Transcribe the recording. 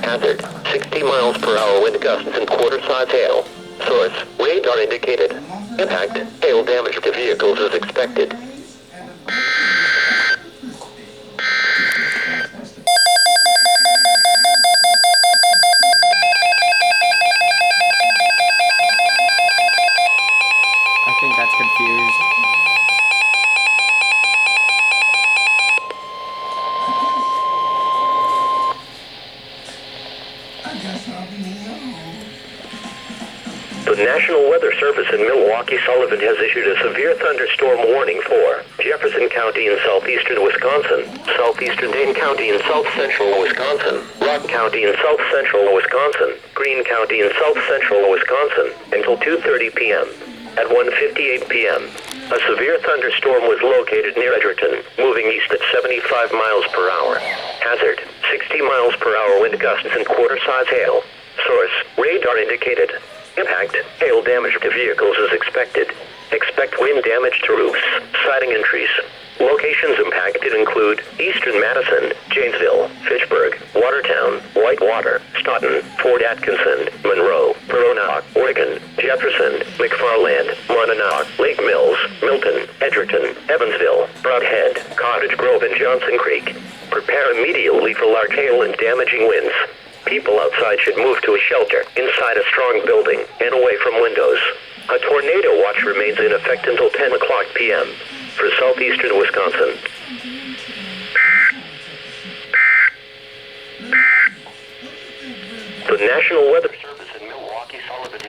Hazard, 60 miles per hour wind gusts and quarter-size hail. Source, radar indicated. Impact, hail damage to vehicles is expected. I think that's confused. The National Weather Service in Milwaukee Sullivan has issued a severe thunderstorm warning for Jefferson County in southeastern Wisconsin, southeastern Dane County in south-central Wisconsin, Rock County in south-central Wisconsin, Greene County in south-central Wisconsin, until 2:30 p.m. At 1:58 p.m., a severe thunderstorm was located near Edgerton, moving east at 75 miles per hour. Hazard, 60 miles per hour wind gusts and quarter-size hail. Source, radar indicated. Impact, hail damage to vehicles is expected. Expect wind damage to roofs, siding and trees. Locations impacted include eastern Madison, Janesville, Fitchburg, Watertown, Whitewater, Stoughton, Fort Atkinson, Monroe, Roanoke, Oregon, Jefferson, McFarland, Monadnock, Lake Mills, Milton, Edgerton, Evansville, Broadhead, Cottage Grove, and Johnson Creek. Prepare immediately for large hail and damaging winds. People outside should move to a shelter inside a strong building and away from windows. A tornado watch remains in effect until 10 o'clock p.m. for southeastern Wisconsin. The National Weather